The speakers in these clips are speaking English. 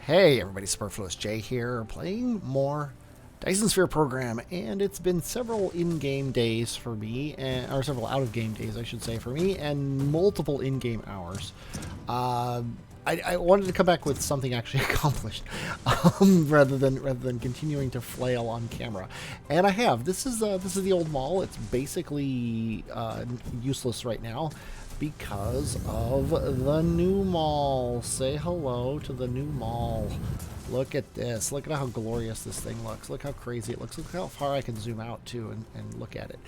Hey everybody, Superfluous Jay here, playing more Dyson Sphere program, and it's been several in-game days for me, or several out-of-game days, I should say, for me, and multiple in-game hours. I wanted to come back with something actually accomplished, rather than continuing to flail on camera, and I have. This is the old mall. It's basically useless right now, because of the new mall. Say hello to the new mall. Look at this. Look at how glorious this thing looks. Look how crazy it looks. Look how far I can zoom out too and look at it.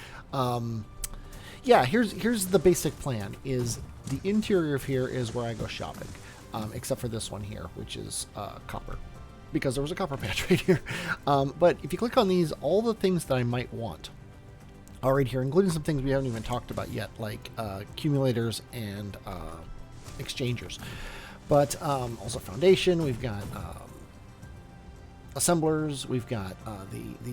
Yeah, here's the basic plan. Is the interior of here is where I go shopping, except for this one here, which is copper, because there was a copper patch right here. But if you click on these, all the things that I might want are right here, including some things we haven't even talked about yet, like accumulators and exchangers. But also foundation, we've got assemblers, we've got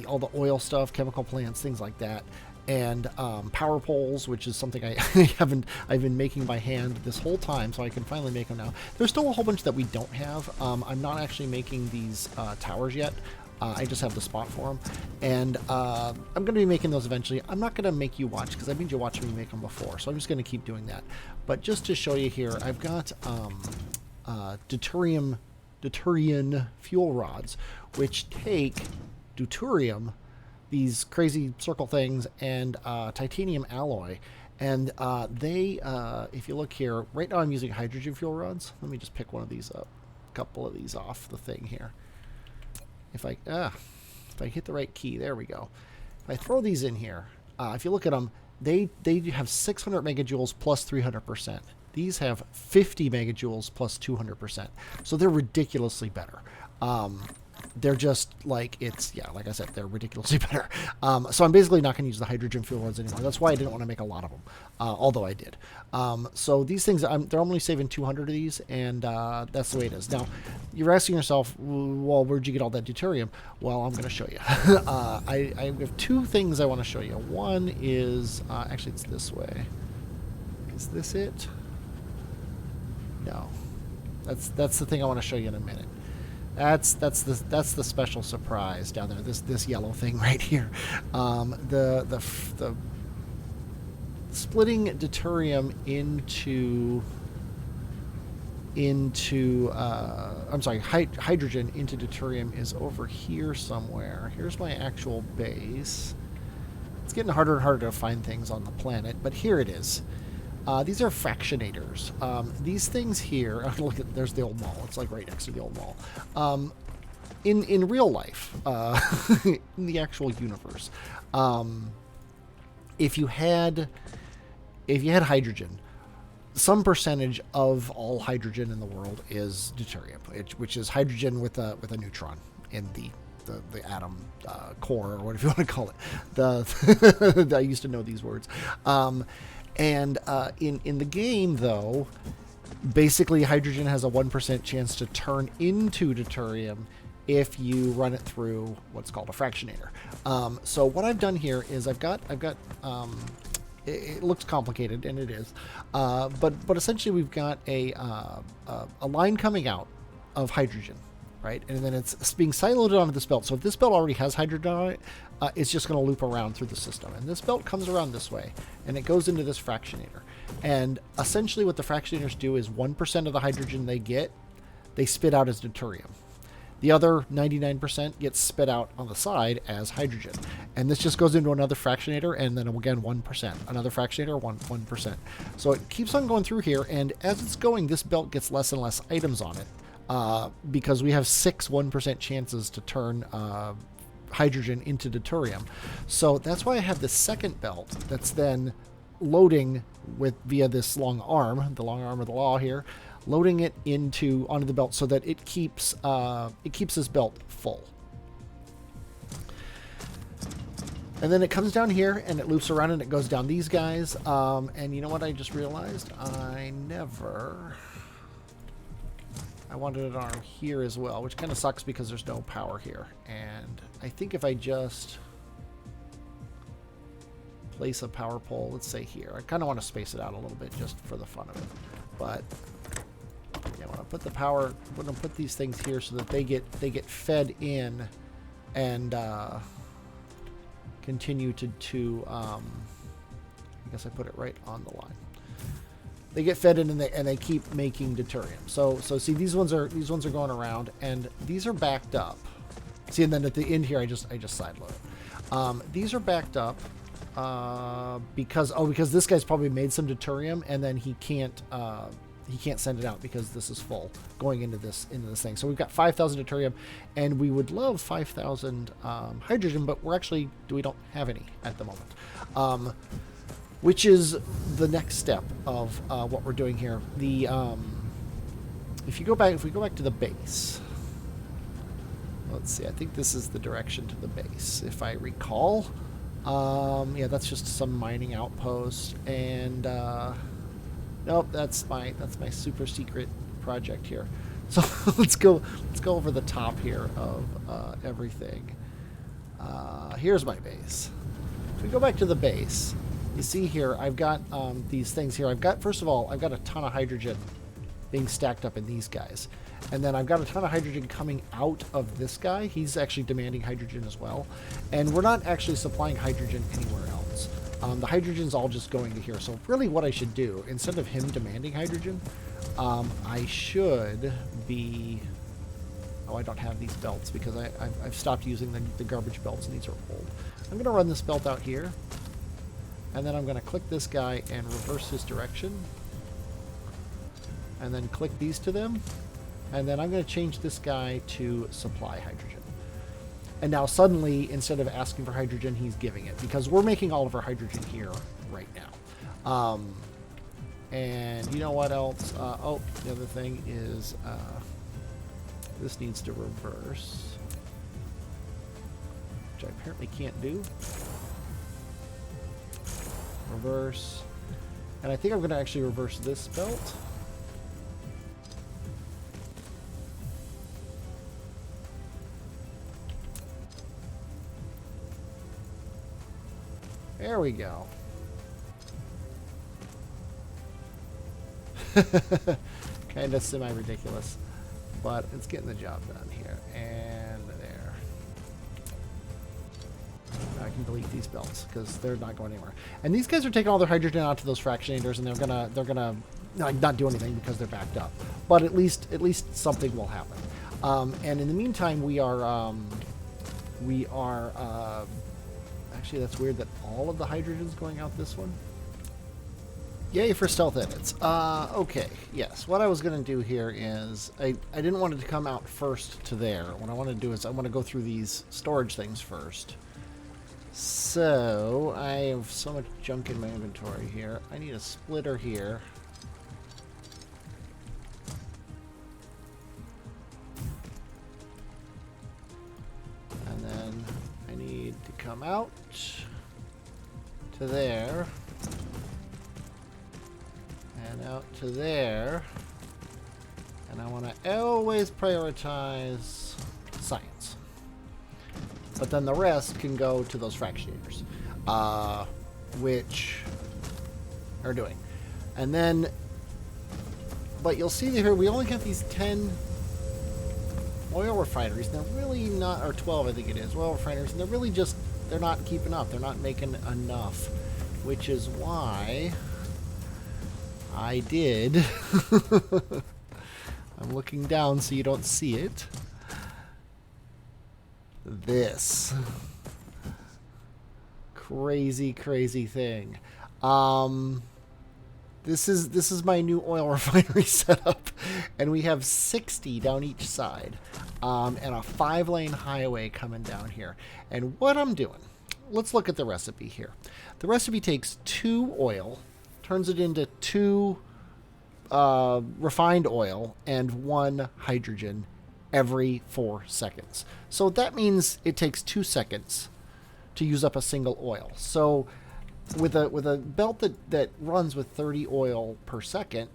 all the oil stuff, chemical plants, things like that, and power poles, which is something I've been making by hand this whole time, so I can finally make them now. There's still a whole bunch that we don't have. I'm not actually making these towers yet. I just have the spot for them, and I'm going to be making those eventually. I'm not going to make you watch, because I made you watch me make them before, so I'm just going to keep doing that. But just to show you here, I've got deuterium fuel rods, which take deuterium, these crazy circle things, and titanium alloy. And they, if you look here, right now I'm using hydrogen fuel rods. Let me just pick one of these up, a couple of these off the thing here. If I hit the right key, there we go. If I throw these in here, if you look at them, they have 600 megajoules plus 300%. These have 50 megajoules plus 200%. So they're ridiculously better. They're just like, like I said, they're ridiculously better. So I'm basically not going to use the hydrogen fuel rods anymore. That's why I didn't want to make a lot of them, although I did. So these things, they're only saving 200 of these, and that's the way it is. Now, you're asking yourself, well, where'd you get all that deuterium? Well, I'm going to show you. I have two things I want to show you. One is, actually, it's this way. Is this it? No. That's the thing I want to show you in a minute. That's the special surprise down there. This yellow thing right here. The splitting deuterium hydrogen into deuterium is over here somewhere. Here's my actual base. It's getting harder and harder to find things on the planet, but here it is. These are fractionators. These things here, look at, there's the old mall. It's like right next to the old mall. In real life, in the actual universe, if you had hydrogen, some percentage of all hydrogen in the world is deuterium, which is hydrogen with a neutron in the atom core, or whatever you want to call it. I used to know these words. And in the game, though, basically hydrogen has a 1% chance to turn into deuterium if you run it through what's called a fractionator. So what I've done here is I've got it looks complicated, and it is, but essentially we've got a line coming out of hydrogen, right? And then it's being siloed onto this belt. So if this belt already has hydrogen on it, it's just going to loop around through the system. And this belt comes around this way, and it goes into this fractionator. And essentially what the fractionators do is 1% of the hydrogen they get, they spit out as deuterium. The other 99% gets spit out on the side as hydrogen. And this just goes into another fractionator, and then again 1%. Another fractionator, 1%. So it keeps on going through here, and as it's going, this belt gets less and less items on it. Because we have 6 1% chances to turn hydrogen into deuterium. So that's why I have this second belt that's then loading via this long arm, the long arm of the law here, loading it onto the belt so that it keeps this belt full. And then it comes down here and it loops around and it goes down these guys. And you know what I just realized? I wanted an arm here as well, which kind of sucks because there's no power here. And I think if I just place a power pole, let's say here, I kind of want to space it out a little bit just for the fun of it. But yeah, what put the power. I'm gonna put these things here so that they get fed in, and continue to I guess I put it right on the line. They get fed in, and they keep making deuterium. So see, these ones are going around, and these are backed up. See, and then at the end here, I just sideload it. These are backed up because this guy's probably made some deuterium, and then he can't send it out because this is full going into this thing. So we've got 5,000 deuterium, and we would love 5,000 hydrogen, but we don't have any at the moment. Which is the next step of what we're doing here. If we go back to the base, let's see. I think this is the direction to the base, if I recall. Yeah, that's just some mining outpost, and nope, that's my super secret project here. So let's go over the top here of everything. Here's my base. If we go back to the base, you see here, I've got these things here. First of all, I've got a ton of hydrogen being stacked up in these guys. And then I've got a ton of hydrogen coming out of this guy. He's actually demanding hydrogen as well. And we're not actually supplying hydrogen anywhere else. The hydrogen's all just going to here. So really what I should do, instead of him demanding hydrogen, I should be... Oh, I don't have these belts because I've stopped using the garbage belts, and these are old. I'm going to run this belt out here. And then I'm going to click this guy and reverse his direction. And then click these to them. And then I'm going to change this guy to supply hydrogen. And now suddenly, instead of asking for hydrogen, he's giving it. Because we're making all of our hydrogen here right now. And you know what else? Oh, the other thing is this needs to reverse. Which I apparently can't do. Reverse, and I think I'm going to actually reverse this belt. There we go. Kind of semi-ridiculous, but it's getting the job done here. And there. I can delete these belts because they're not going anywhere. And these guys are taking all their hydrogen out to those fractionators, and they're gonna not do anything because they're backed up. But at least something will happen. And in the meantime, we are actually, that's weird that all of the hydrogen's going out this one. Yay for stealth edits. Okay, yes. What I was going to do here is I didn't want it to come out first to there. What I want to do is I want to go through these storage things first. So I have so much junk in my inventory here. I need a splitter here. And then I need to come out to there. And out to there. And I want to always prioritize science. But then the rest can go to those fractionators, which are doing. And then, but you'll see here, we only got these 10 oil refineries. They're really not, or 12 I think it is, oil refineries, and they're really just, they're not keeping up. They're not making enough, which is why I did. I'm looking down so you don't see it. This crazy thing. This is my new oil refinery setup, and we have 60 down each side, and a 5-lane highway coming down here. And what I'm doing, let's look at the recipe here. The recipe takes 2 oil, turns it into 2 refined oil, and 1 hydrogen every 4 seconds. So that means it takes 2 seconds to use up a single oil. So with a belt that runs with 30 oil per second,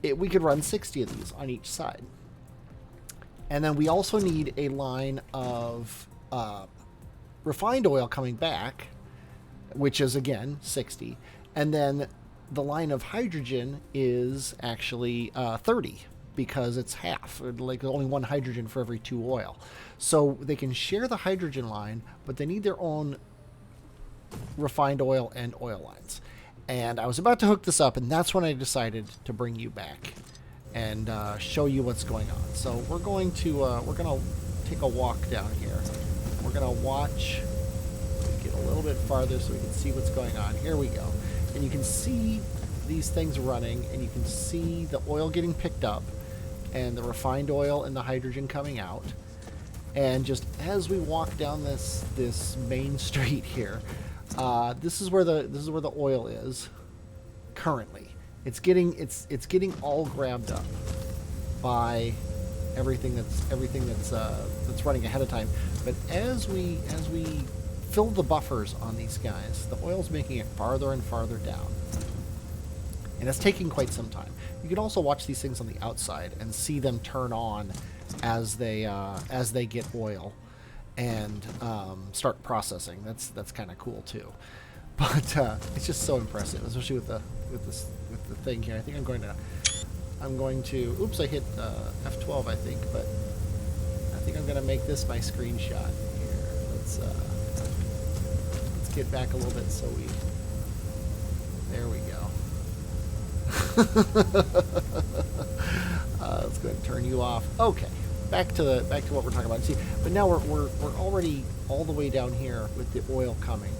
we could run 60 of these on each side. And then we also need a line of refined oil coming back, which is again 60. And then the line of hydrogen is actually 30 because it's half, like only one hydrogen for every 2 oil. So they can share the hydrogen line, but they need their own refined oil and oil lines. And I was about to hook this up, and that's when I decided to bring you back and show you what's going on. So we're going to take a walk down here. We're going to watch. Get a little bit farther so we can see what's going on. Here we go. And you can see these things running, and you can see the oil getting picked up and the refined oil and the hydrogen coming out. And just as we walk down this main street here, this is where the oil is currently. It's getting all grabbed up by everything that's running ahead of time. But as we fill the buffers on these guys, the oil's making it farther and farther down, and it's taking quite some time. You can also watch these things on the outside and see them turn on as they get oil and start processing. That's kind of cool too. But it's just so impressive, especially with the thing here. I think I'm going to. Oops, I hit F12, I think, but I think I'm gonna make this my screenshot here. Let's get back a little bit so we. There we go. Let's go ahead and turn you off. Okay, back to what we're talking about. See, but now we're already all the way down here with the oil coming.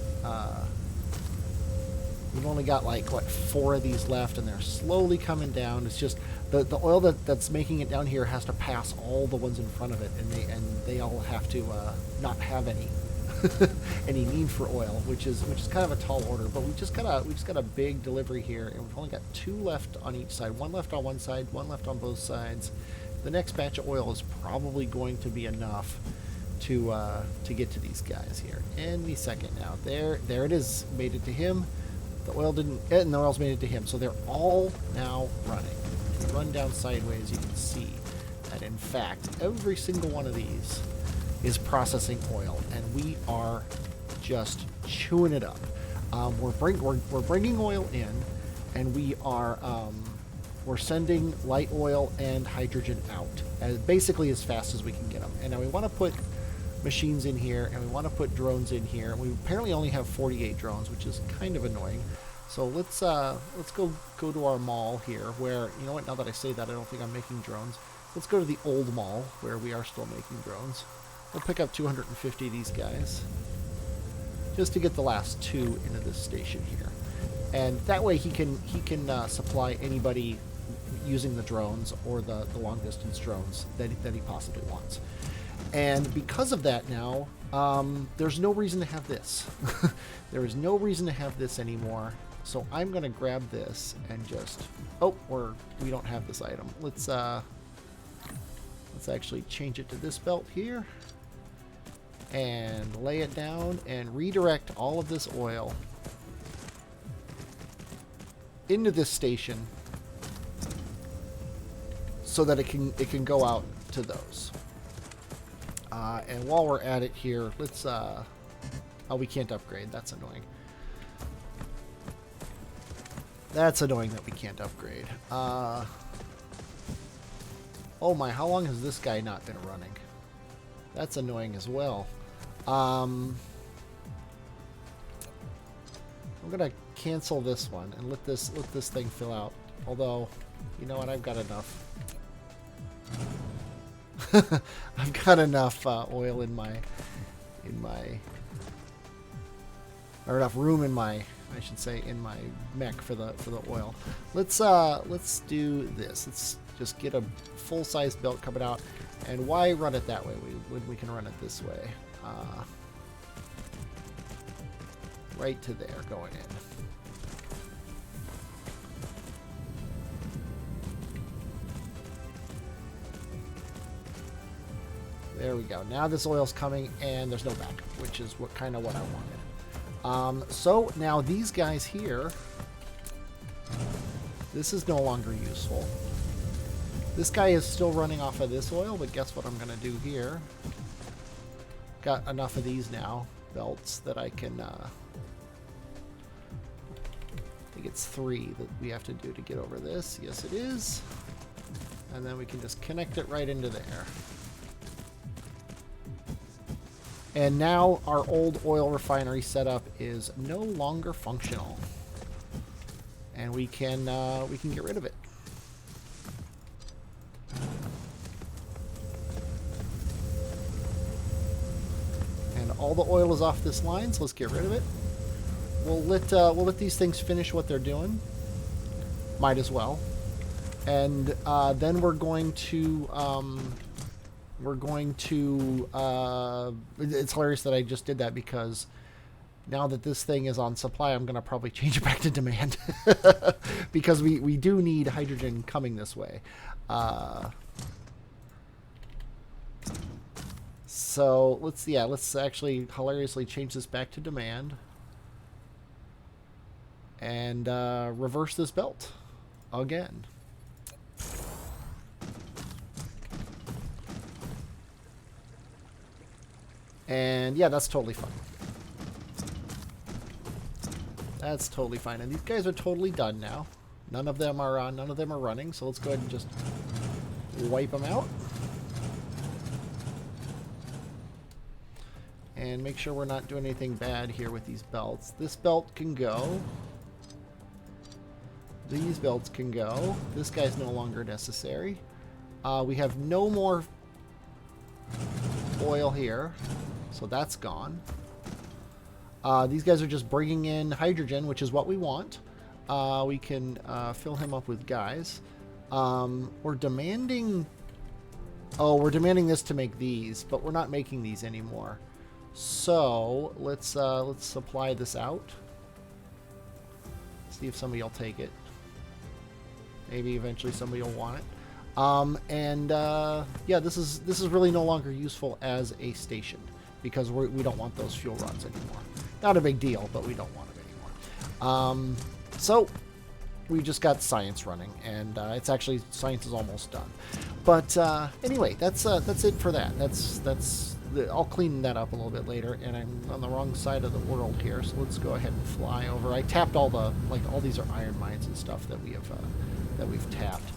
We've only got like 4 of these left, and they're slowly coming down. It's just the oil that's making it down here has to pass all the ones in front of it, and they all have to not have any any need for oil, which is kind of a tall order. But we just got a big delivery here, and we've only got 2 left on each side. 1 left on one side, 1 left on both sides. The next batch of oil is probably going to be enough to get to these guys here any second now. There it is. Made it to him. The oil didn't, and the oil's made it to him. So they're all now running. If you run down sideways, you can see that in fact every single one of these is processing oil, and we are just chewing it up. We're bringing oil in, and we're sending light oil and hydrogen out basically as fast as we can get them. And now we want to put machines in here, and we want to put drones in here. We apparently only have 48 drones, which is kind of annoying. So let's go to our mall here, where, you know what, now that I say that, I don't think I'm making drones. Let's go to the old mall where we are still making drones. We'll pick up 250 of these guys just to get the last 2 into this station here, and that way he can supply anybody using the drones or the long distance drones that he possibly wants. And because of that now, there's no reason to have this. There is no reason to have this anymore. So I'm going to grab this and just... Oh, we don't have this item. Let's actually change it to this belt here. And lay it down and redirect all of this oil into this station so that it can go out to those. And while we're at it here, let's... Oh, we can't upgrade. That's annoying. That's annoying that we can't upgrade. Oh my, how long has this guy not been running? That's annoying as well. I'm gonna cancel this one and let this thing fill out. Although, you know what, I've got enough. I've got enough oil in my or enough room in my, I should say, in my mech for the oil. Let's do this. Let's just get a full-size belt coming out. And why run it that way when we can run it this way? Right to there, going in. There we go. Now this oil's coming, and there's no backup, which is kind of what I wanted. So now these guys here, this is no longer useful. This guy is still running off of this oil, but guess what I'm going to do here? Got enough of these now, belts, that I can think it's 3 that we have to do to get over this. Yes, it is. And then we can just connect it right into there. And now our old oil refinery setup is no longer functional. And we can get rid of it. And all the oil is off this line, so let's get rid of it. We'll let these things finish what they're doing. Might as well. And then we're going to it's hilarious that I just did that, because now that this thing is on supply, I'm going to probably change it back to demand. Because we do need hydrogen coming this way. So let's actually hilariously change this back to demand. And reverse this belt again. And yeah, that's totally fine. That's totally fine. And these guys are totally done now. None of them are running. So let's go ahead and just wipe them out. And make sure we're not doing anything bad here with these belts. This belt can go. These belts can go. This guy's no longer necessary. We have no more oil here, so that's gone. These guys are just bringing in hydrogen, which is what we want. We can fill him up with guys. We're demanding... Oh, we're demanding this to make these, but we're not making these anymore. So let's supply this out. See if somebody will take it. Maybe eventually somebody will want it. Yeah, this is really no longer useful as a station, because we don't want those fuel rods anymore. Not a big deal, but we don't want it anymore. So we just got science running, and it's actually, science is almost done. But anyway, that's it for that. I'll clean that up a little bit later, and I'm on the wrong side of the world here, so let's go ahead and fly over. I tapped all these are iron mines and stuff that we've tapped.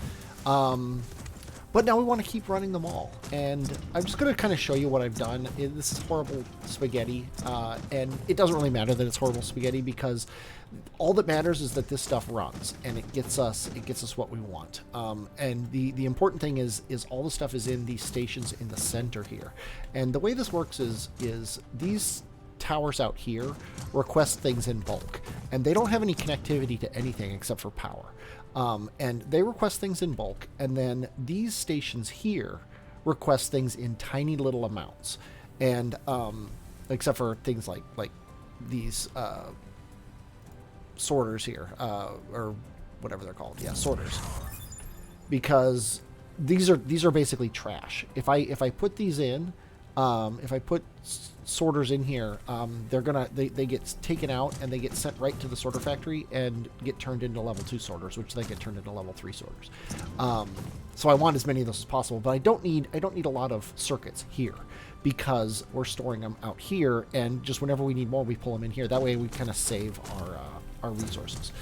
But now we want to keep running them all, and I'm just going to kind of show you what I've done. This is horrible spaghetti, and it doesn't really matter that it's horrible spaghetti, because all that matters is that this stuff runs, and it gets us what we want. And the important thing is all the stuff is in these stations in the center here. And the way this works is these towers out here request things in bulk, and they don't have any connectivity to anything except for power. And they request things in bulk, and then these stations here request things in tiny little amounts, and except for things like these sorters here, or whatever they're called. Yeah, sorters. Because these are basically trash. If I put these in, if I put sorters in here, they get taken out and they get sent right to the sorter factory and get turned into level 2 sorters, which then get turned into level 3 sorters. So I want as many of those as possible, but I don't need a lot of circuits here, because we're storing them out here, and just whenever we need more, we pull them in here. That way we kind of save our resources.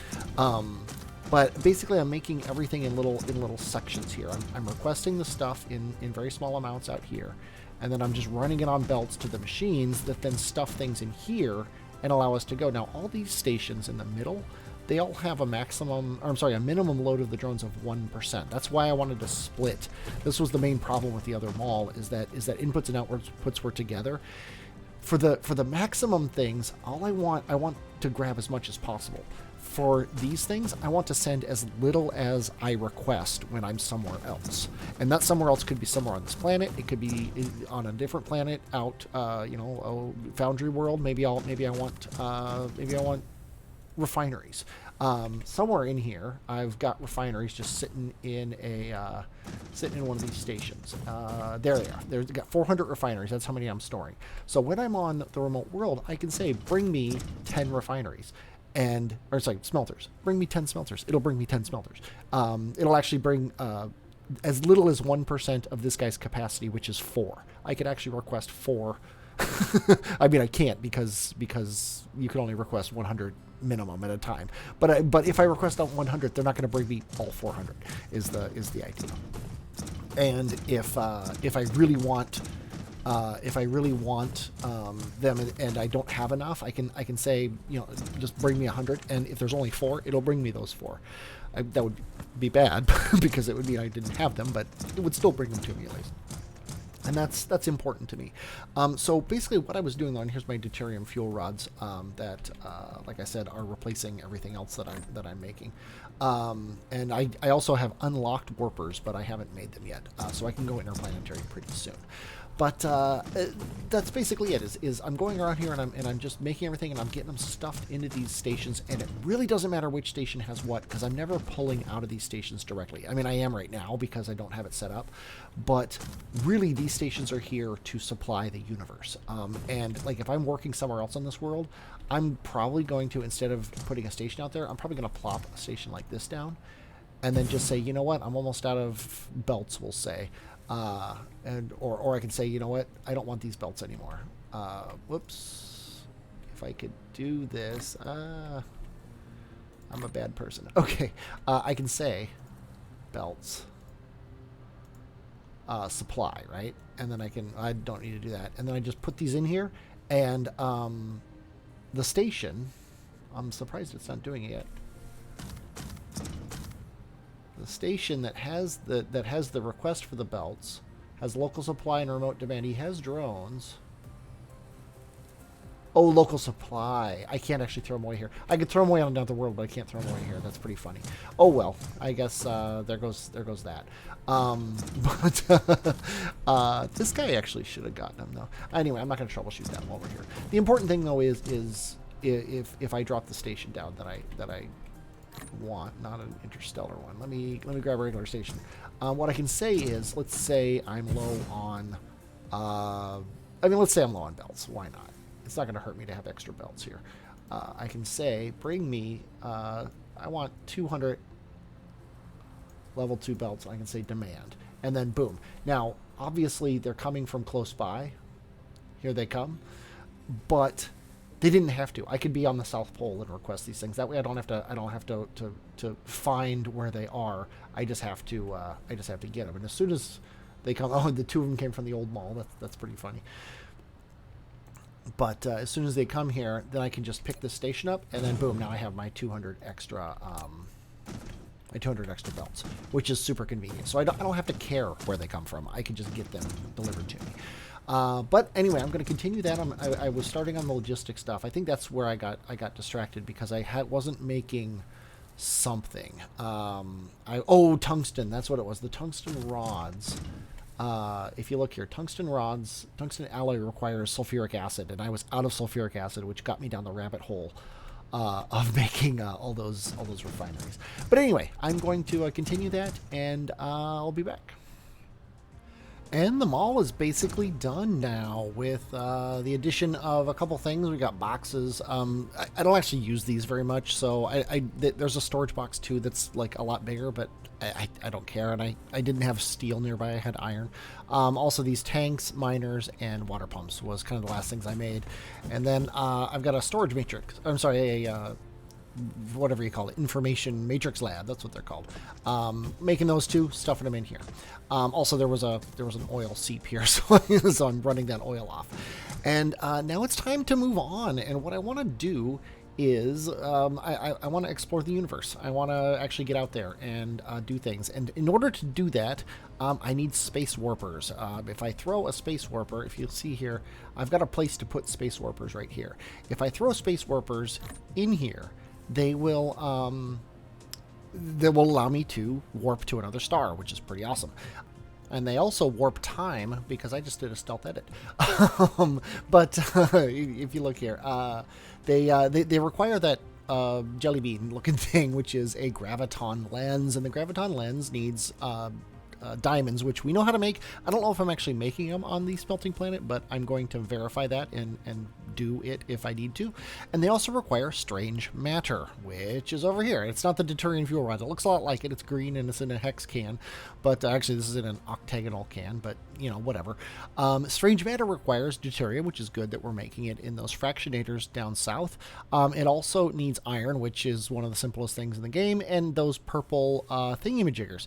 But basically, I'm making everything in little sections here. I'm requesting the stuff in very small amounts out here, and then I'm just running it on belts to the machines that then stuff things in here and allow us to go. Now, all these stations in the middle, they all have a minimum load of the drones of 1%. That's why I wanted to split. This was the main problem with the other mall, is that inputs and outputs were together. For the maximum things, I want to grab as much as possible. For these things, I want to send as little as I request when I'm somewhere else, and that somewhere else could be somewhere on this planet. It could be on a different planet out, Foundry World. Maybe I want refineries. Somewhere in here, I've got refineries just sitting in one of these stations. There they are. They've got 400 refineries. That's how many I'm storing. So when I'm on the remote world, I can say, bring me 10 refineries. Smelters. Bring me 10 smelters. It'll bring me 10 smelters. It'll actually bring as little as 1% of this guy's capacity, which is 4. I could actually request 4 I mean, I can't because you can only request 100 minimum at a time. But if I request out 100, they're not going to bring me all 400. Is the idea? And if I really want them and I don't have enough, I can say, just bring me 100, and if there's only 4, it'll bring me those 4. That would be bad because it would mean I didn't have them, but it would still bring them to me at least. And that's important to me. So basically what I was doing, though, and here's my deuterium fuel rods that, like I said, are replacing everything else that I'm making. And I also have unlocked warpers, but I haven't made them yet. So I can go interplanetary pretty soon. But that's basically it. Is I'm going around here and I'm just making everything, and I'm getting them stuffed into these stations, and it really doesn't matter which station has what, because I'm never pulling out of these stations directly. I mean, I am right now because I don't have it set up, but really these stations are here to supply the universe. And like if I'm working somewhere else on this world, I'm probably going to, instead of putting a station out there, I'm probably going to plop a station like this down, and then just say, you know what, I'm almost out of belts, we'll say. Or I can say, you know what, I don't want these belts anymore. Whoops. If I could do this, I'm a bad person. Okay. I can say belts, supply, right? And then I don't need to do that. And then I just put these in here, and, the station, I'm surprised it's not doing it yet. The station that has the request for the belts has local supply and remote demand. He has drones. Oh, local supply. I can't actually throw them away here. I could throw them away on another world, but I can't throw them away here. That's pretty funny. Oh well. I guess there goes that. But this guy actually should have gotten him though. Anyway, I'm not going to troubleshoot that while we're here. The important thing though is if I drop the station down that I want, not an interstellar one. Let me grab a regular station. What I can say is, let's say I'm low on, let's say I'm low on belts. Why not? It's not going to hurt me to have extra belts here. I can say, bring me, I want 200 level 2 belts. I can say demand, and then boom. Now, obviously, they're coming from close by. Here they come, but they didn't have to. I could be on the South Pole and request these things. That way, I don't have to find where they are. I just have to get them. And as soon as they come, oh, the 2 of them came from the old mall. That's pretty funny. But as soon as they come here, then I can just pick this station up, and then boom, now I have my 200 extra. My 200 extra belts, which is super convenient. So I don't have to care where they come from. I can just get them delivered to me. But anyway, I'm going to continue that. I was starting on the logistics stuff. I think that's where I got distracted because I wasn't making something. Tungsten. That's what it was. The tungsten rods. If you look here, tungsten alloy requires sulfuric acid, and I was out of sulfuric acid, which got me down the rabbit hole of making all those refineries. But anyway, I'm going to continue that, and I'll be back. And the mall is basically done now with the addition of a couple things. We got boxes. I don't actually use these very much, so there's a storage box too that's like a lot bigger, but I don't care, and I didn't have steel nearby. I had iron. Also, these tanks, miners, and water pumps was kind of the last things I made. And then I've got a storage matrix. I'm sorry, whatever you call it, information matrix lab. That's what they're called. Making those 2, stuffing them in here. Also, there was an oil seep here, so I'm running that oil off. And now it's time to move on. And what I want to do is I want to explore the universe. I want to actually get out there and do things. And in order to do that, I need space warpers. If I throw a space warper, if you'll see here, I've got a place to put space warpers right here. If I throw space warpers in here, they will allow me to warp to another star, which is pretty awesome. And they also warp time, because I just did a stealth edit. But if you look here, they require that jelly bean looking thing, which is a graviton lens, and the graviton lens needs diamonds, which we know how to make. I don't know if I'm actually making them on the smelting planet, but I'm going to verify that and do it if I need to. And they also require strange matter, which is over here. It's not the Deuterium fuel rod. It looks a lot like it. It's green and it's in a hex can, but actually this is in an octagonal can, but you know, whatever. Strange matter requires deuterium, which is good that we're making it in those fractionators down south. It also needs iron, which is one of the simplest things in the game, and those purple thingamajiggers.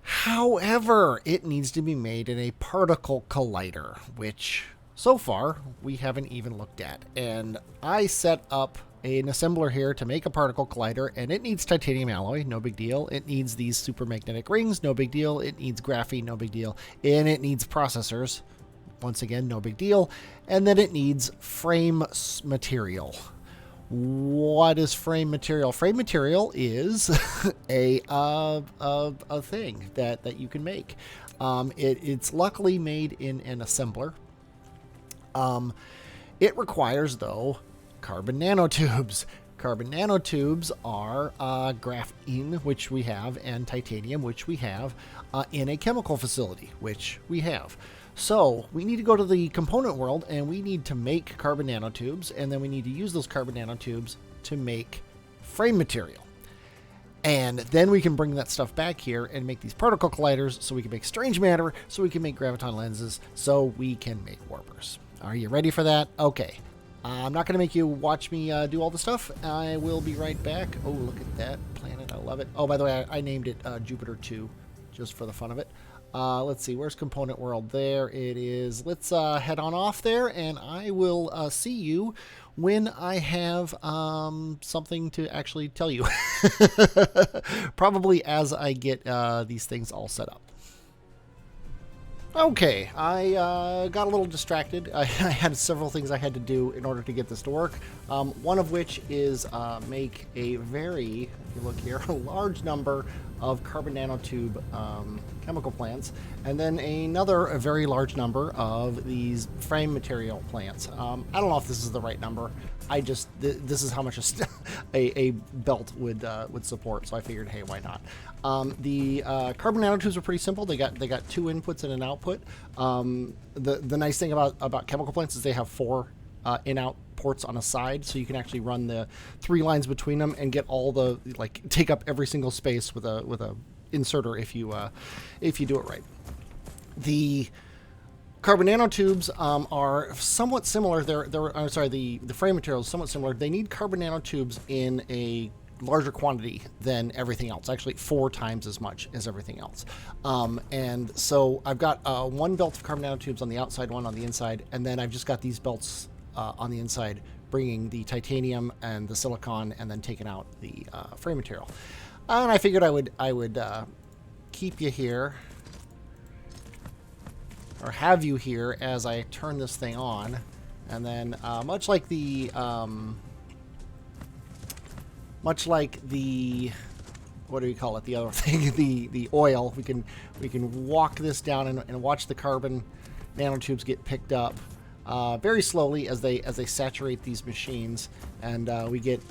However, it needs to be made in a particle collider, which so far we haven't even looked at. And I set up an assembler here to make a particle collider, and it needs titanium alloy, no big deal. It needs these super magnetic rings, no big deal. It needs graphene, no big deal. And it needs processors, once again, no big deal. And then it needs frame material. What is frame material? Frame material is a thing that you can make. It's luckily made in an assembler. It requires, though, carbon nanotubes. Carbon nanotubes are graphene, which we have, and titanium, which we have, in a chemical facility, which we have. So we need to go to the component world, and we need to make carbon nanotubes, and then we need to use those carbon nanotubes to make frame material. And then we can bring that stuff back here and make these particle colliders, so we can make strange matter, so we can make graviton lenses, so we can make warpers. Are you ready for that? Okay. I'm not going to make you watch me do all the stuff. I will be right back. Oh, look at that planet. I love it. Oh, by the way, I named it Jupiter 2, just for the fun of it. Let's see. Where's component world? There it is. Let's head on off there, and I will see you when I have something to actually tell you. Probably as I get these things all set up. Okay, I got a little distracted. I had several things I had to do in order to get this to work. One of which is make a very, if you look here, a large number of carbon nanotube chemical plants, and then a very large number of these frame material plants. I don't know if this is the right number. This is how much a belt would support, so I figured, hey, why not? The carbon nanotubes are pretty simple. They got 2 inputs and an output. The nice thing about chemical plants is they have 4 in-out ports on a side, so you can actually run the 3 lines between them and get all the, like, take up every single space with a inserter if you do it right. The carbon nanotubes are somewhat similar. I'm sorry, the frame material is somewhat similar. They need carbon nanotubes in a larger quantity than everything else, actually 4 times as much as everything else. And so I've got 1 belt of carbon nanotubes on the outside, 1 on the inside, and then I've just got these belts on the inside bringing the titanium and the silicon, and then taking out the frame material. And I figured I would keep you here, or have you here, as I turn this thing on, and then much like the what do we call it? The other thing, the oil. We can walk this down and watch the carbon nanotubes get picked up very slowly as they saturate these machines, and we get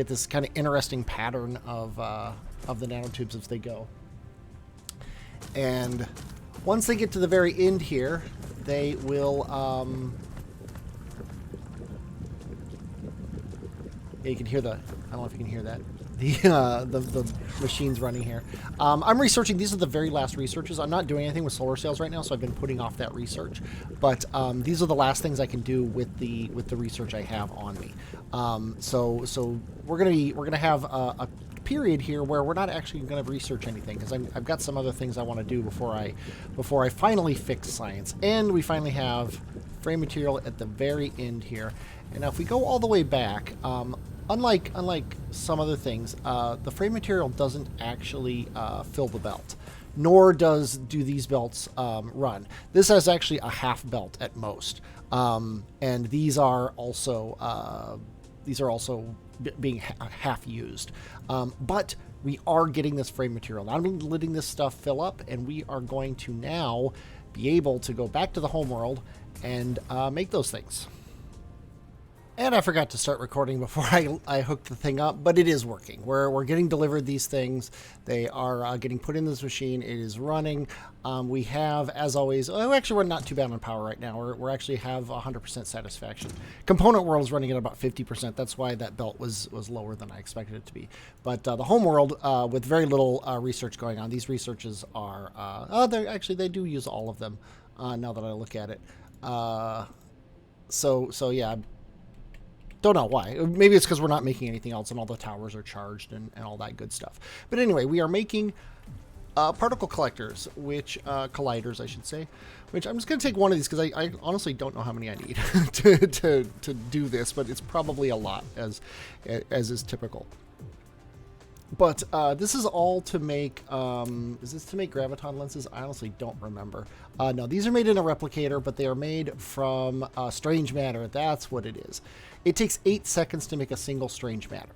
this kind of interesting pattern of the nanotubes as they go. And once they get to the very end here, they will. Yeah, you can hear I don't know if you can hear that. The machines running here. I'm researching. These are the very last researches. I'm not doing anything with solar sails right now, so I've been putting off that research. But these are the last things I can do with the research I have on me. So we're gonna have a period here where we're not actually going to research anything, because I've got some other things I want to do before I finally fix science. And we finally have frame material at the very end here. And now if we go all the way back, unlike some other things, the frame material doesn't actually fill the belt, nor do these belts run. This has actually a half belt at most, and these are also being half used. But we are getting this frame material. Now I'm letting this stuff fill up, and we are going to now be able to go back to the home world and make those things. And I forgot to start recording before I hooked the thing up, but it is working. We're getting delivered these things. They are getting put in this machine. It is running. We have, as always, actually we're not too bad on power right now. We're actually have 100% satisfaction. Component world is running at about 50%. That's why that belt was lower than I expected it to be. But the home world, with very little research going on, these researches are, they do use all of them now that I look at it. So yeah. Don't know why. Maybe it's because we're not making anything else and all the towers are charged and all that good stuff. But anyway, we are making particle collectors, which colliders, I should say. Which I'm just going to take one of these because I honestly don't know how many I need to do this, but it's probably a lot as is typical. But this is all to make, is this to make graviton lenses? I honestly don't remember. No, these are made in a replicator, but they are made from strange matter. That's what it is. It takes 8 seconds to make a single strange matter.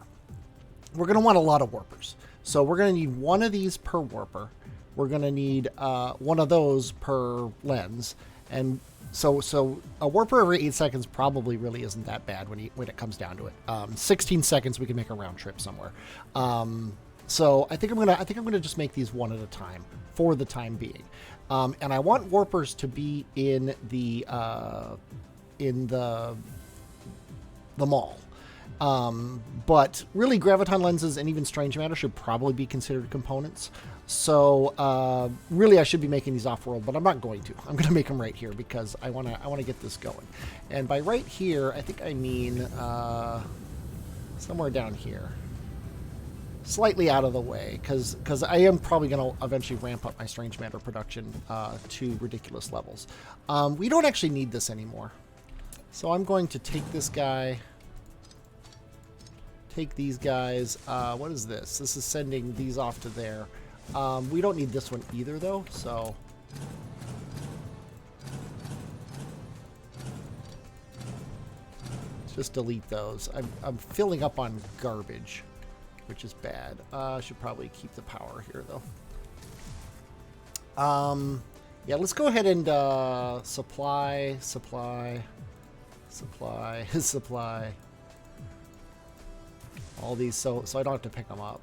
We're going to want a lot of warpers. So we're going to need one of these per warper. We're going to need one of those per lens. And so a warper every 8 seconds probably really isn't that bad when it comes down to it. 16 seconds we can make a round trip somewhere. So I think I'm gonna just make these one at a time for the time being. And I want warpers to be in the mall. But really graviton lenses and even strange matter should probably be considered components. So really I should be making these off-world, but I'm not going to. I'm going to make them right here because I want to get this going. And by right here, I think I mean somewhere down here. Slightly out of the way, because I am probably going to eventually ramp up my strange matter production to ridiculous levels. We don't actually need this anymore. So I'm going to take this guy, take these guys. What is this? This is sending these off to there. We don't need this one either, though, so... just delete those. I'm filling up on garbage, which is bad. I should probably keep the power here, though. Yeah, let's go ahead and supply. All these, so I don't have to pick them up.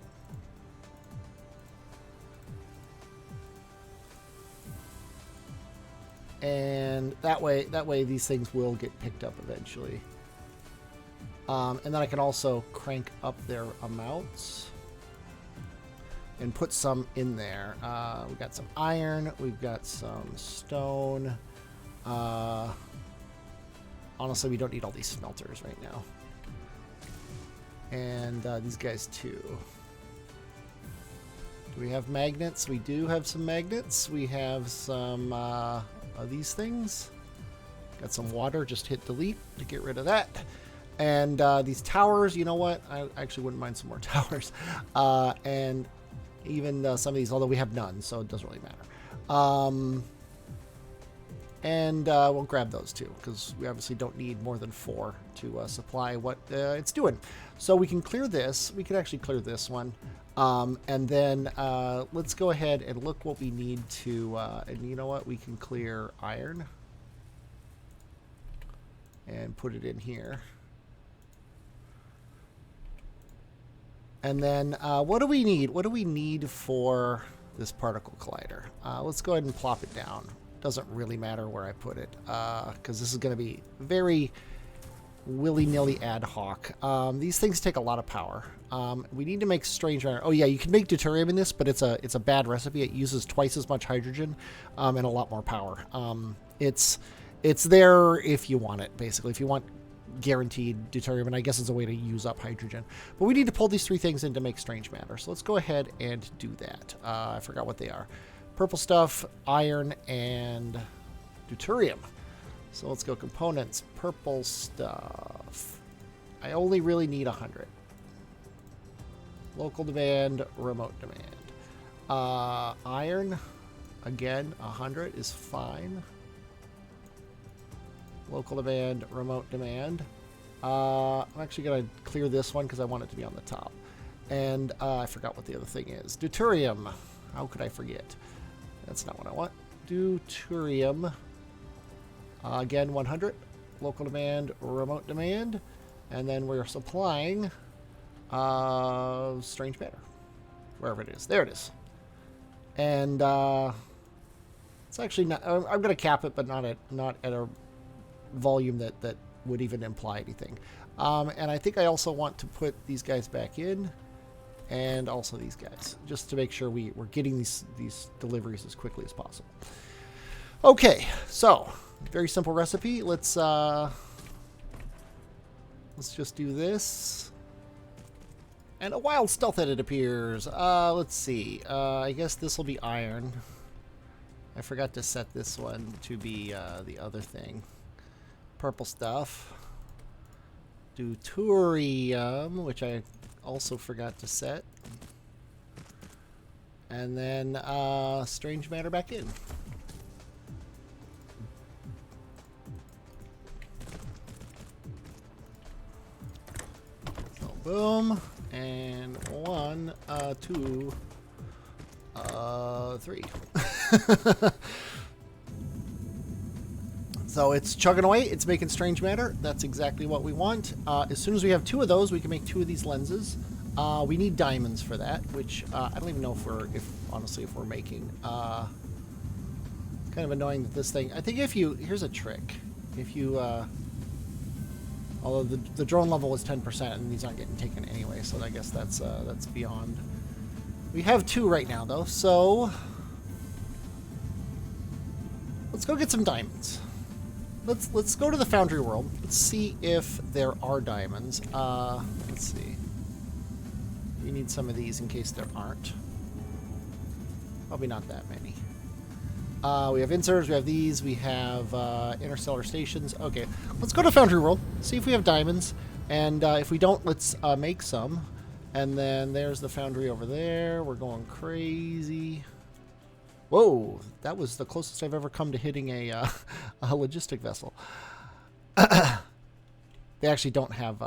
And that way these things will get picked up eventually. And then I can also crank up their amounts and put some in there. We've got some iron. We've got some stone. Honestly, we don't need all these smelters right now. And these guys too. Do we have magnets? We do have some magnets. We have some of these things. Got some water. Just hit delete to get rid of that. And these towers, you know what? I actually wouldn't mind some more towers. And even some of these, although we have none, so it doesn't really matter. And we'll grab those too, because we obviously don't need more than 4 to supply what it's doing. So we can clear this. We can actually clear this one. And then let's go ahead and look what we need to... and you know what? We can clear iron. And put it in here. And then what do we need? What do we need for this particle collider? Let's go ahead and plop it down. Doesn't really matter where I put it because this is going to be very willy-nilly ad hoc. These things take a lot of power. We need to make strange matter. Oh yeah, you can make deuterium in this, but it's a bad recipe. It uses twice as much hydrogen and a lot more power. It's there if you want it, basically. If you want guaranteed deuterium, and I guess it's a way to use up hydrogen. But we need to pull these 3 things in to make strange matter. So let's go ahead and do that. I forgot what they are. Purple stuff, iron, and deuterium. So let's go components, purple stuff. I only really need 100. Local demand, remote demand. Iron, again, 100 is fine. Local demand, remote demand. I'm actually going to clear this one because I want it to be on the top. And I forgot what the other thing is. Deuterium. How could I forget? That's not what I want. Deuterium. Again, 100. Local demand, remote demand. And then we're supplying strange matter. Wherever it is. There it is. And it's actually not... I'm going to cap it, but not at a volume that would even imply anything. And I think I also want to put these guys back in. And also these guys. Just to make sure we're getting these deliveries as quickly as possible. Okay. So, very simple recipe. Let's just do this. And a wild stealth edit appears. Let's see. I guess this will be iron. I forgot to set this one to be the other thing. Purple stuff. Deuterium, which I also forgot to set. And then strange matter back in. So boom. And 1, 2, 3. So it's chugging away. It's making strange matter. That's exactly what we want. As soon as we have 2 of those, we can make 2 of these lenses. We need diamonds for that, which I don't even know if we're making. It's kind of annoying that this thing. I think here's a trick. If you although the drone level is 10% and these aren't getting taken anyway, so I guess that's beyond. We have 2 right now though, so let's go get some diamonds. Let's go to the foundry world. Let's see if there are diamonds. Let's see. We need some of these in case there aren't. Probably not that many. We have inserters, we have these, we have interstellar stations. Okay, let's go to Foundry World, see if we have diamonds, and if we don't, let's make some. And then there's the foundry over there. We're going crazy. Whoa, that was the closest I've ever come to hitting a logistic vessel. They actually don't have,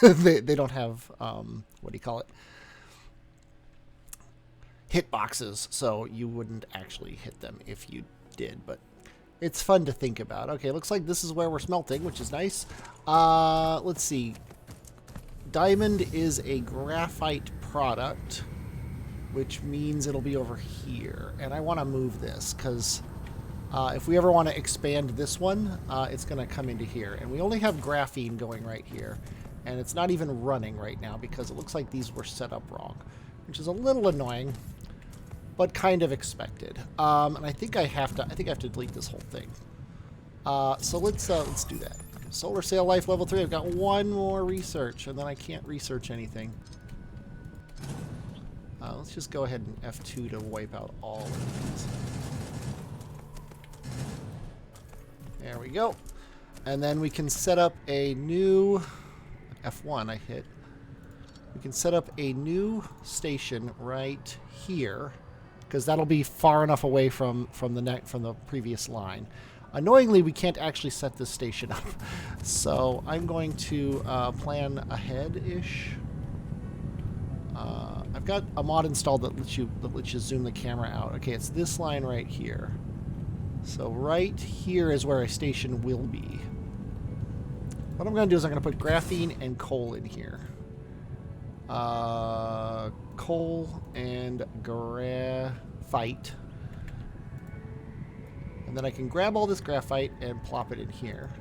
they don't have, what do you call it? Hit boxes, so you wouldn't actually hit them if you did, but it's fun to think about. Okay, looks like this is where we're smelting, which is nice. Let's see. Diamond is a graphite product, which means it'll be over here. And I want to move this, because if we ever want to expand this one, it's going to come into here. And we only have graphene going right here. And it's not even running right now, because it looks like these were set up wrong, which is a little annoying, but kind of expected. And I think I have to delete this whole thing. So let's do that. Solar sail life level 3. I've got 1 more research, and then I can't research anything. Let's just go ahead and F2 to wipe out all of these. There we go. And then we can set up a new F1 I hit. We can set up a new station right here, because that'll be far enough away from the previous line. Annoyingly, we can't actually set this station up, so I'm going to plan ahead-ish. I've got a mod installed that lets you zoom the camera out. Okay, it's this line right here. So right here is where a station will be. What I'm going to do is I'm going to put graphene and coal in here. Coal and graphite. And then I can grab all this graphite and plop it in here.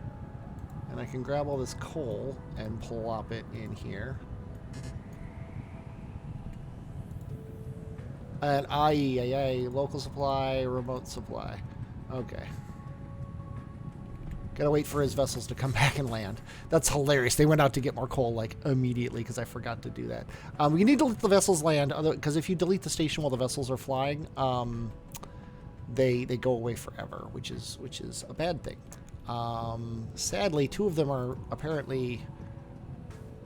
And I can grab all this coal and plop it in here. And local supply, remote supply. Okay. Gotta wait for his vessels to come back and land. That's hilarious. They went out to get more coal, like, immediately, because I forgot to do that. We need to let the vessels land, because if you delete the station while the vessels are flying, they go away forever, which is a bad thing. Sadly, 2 of them are apparently...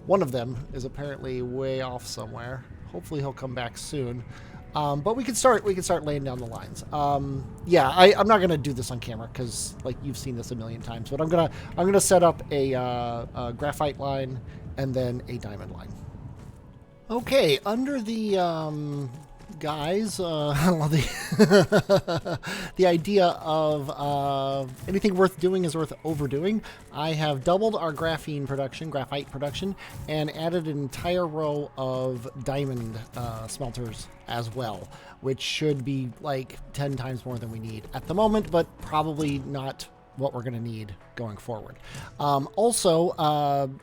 One of them is apparently way off somewhere. Hopefully he'll come back soon. But we can start laying down the lines. Yeah, I'm not gonna do this on camera because, like, you've seen this a million times. But I'm gonna set up a graphite line and then a diamond line. Okay, under the guys, well, the idea of anything worth doing is worth overdoing. I have doubled our graphite production, and added an entire row of diamond smelters as well, which should be like 10 times more than we need at the moment, but probably not what we're going to need going forward. Also,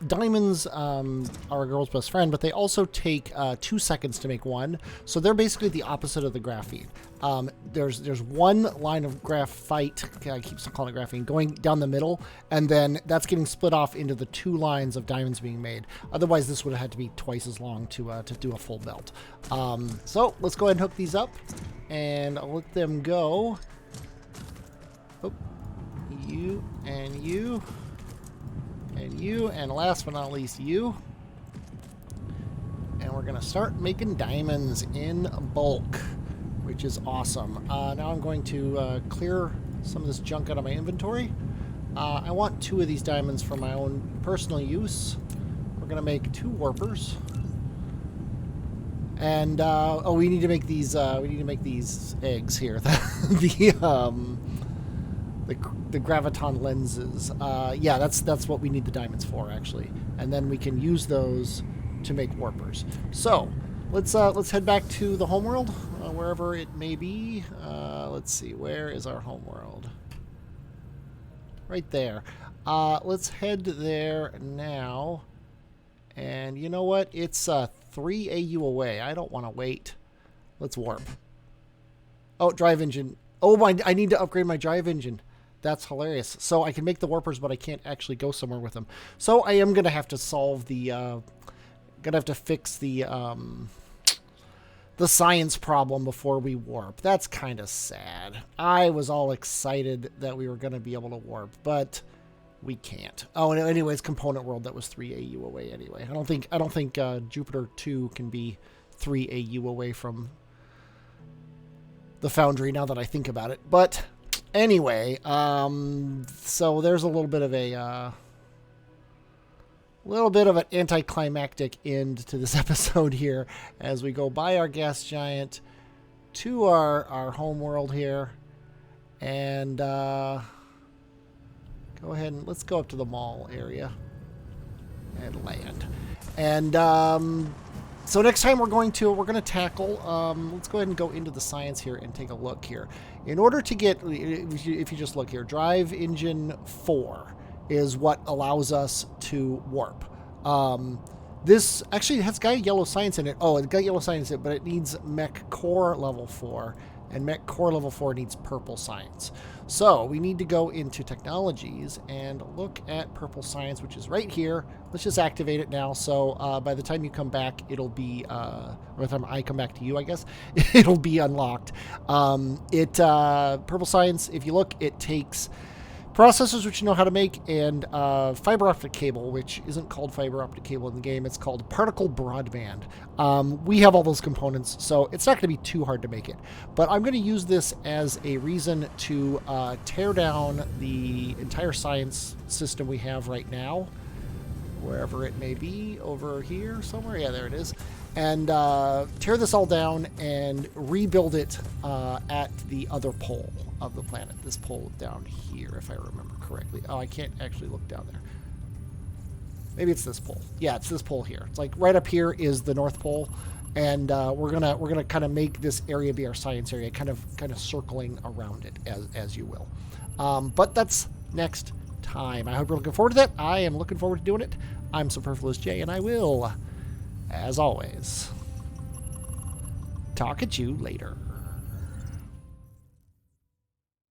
diamonds are a girl's best friend, but they also take 2 seconds to make one, so they're basically the opposite of the graphene. There's one line of graphite, I keep calling it graphene, going down the middle, and then that's getting split off into the 2 lines of diamonds being made. Otherwise, this would have had to be twice as long to do a full belt. So let's go ahead and hook these up, and I'll let them go. Oh. You, and you, and you, and last but not least, you. And we're going to start making diamonds in bulk, which is awesome. Now I'm going to clear some of this junk out of my inventory. I want 2 of these diamonds for my own personal use. We're going to make 2 warpers. And, oh, we need to make these eggs here. The graviton lenses. Yeah, that's what we need the diamonds for, actually. And then we can use those to make warpers. So let's head back to the homeworld, wherever it may be. Let's see, where is our homeworld? Right there. Let's head there now. And you know what? It's 3 AU away. I don't want to wait. Let's warp. Oh, drive engine. Oh my! I need to upgrade my drive engine. That's hilarious. So I can make the warpers, but I can't actually go somewhere with them. So I am gonna have to solve the, gonna have to fix the science problem before we warp. That's kind of sad. I was all excited that we were gonna be able to warp, but we can't. Oh, and anyways, component world, that was 3 AU away anyway. I don't think Jupiter 2 can be 3 AU away from the Foundry now that I think about it, but. Anyway, so there's a little bit of an anticlimactic end to this episode here as we go by our gas giant to our home world here, and go ahead and let's go up to the mall area and land. And so next time we're going to tackle, let's go ahead and go into the science here and take a look here. In order to get, if you just look here, drive engine 4 is what allows us to warp. This actually has got yellow science in it. Oh, it's got yellow science in it, but it needs mech core level 4, and mech core level 4 needs purple science. So we need to go into technologies and look at purple science, which is right here. Let's just activate it now. So by the time you come back, it'll be, or by the time I come back to you, I guess, it'll be unlocked. Purple science, if you look, it takes processors, which you know how to make, and fiber optic cable, which isn't called fiber optic cable in the game. It's called particle broadband. We have all those components, so it's not going to be too hard to make it. But I'm going to use this as a reason to tear down the entire science system we have right now, wherever it may be, over here somewhere. Yeah, there it is. And tear this all down and rebuild it at the other pole of the planet. This pole down here, if I remember correctly. Oh, I can't actually look down there. Maybe it's this pole. Yeah, it's this pole here. It's like right up here is the North Pole, and we're gonna kind of make this area be our science area, kind of circling around it as you will. But that's next time. I hope you're looking forward to that. I am looking forward to doing it. I'm Superfluous Jay, and I will, as always, talk at you later.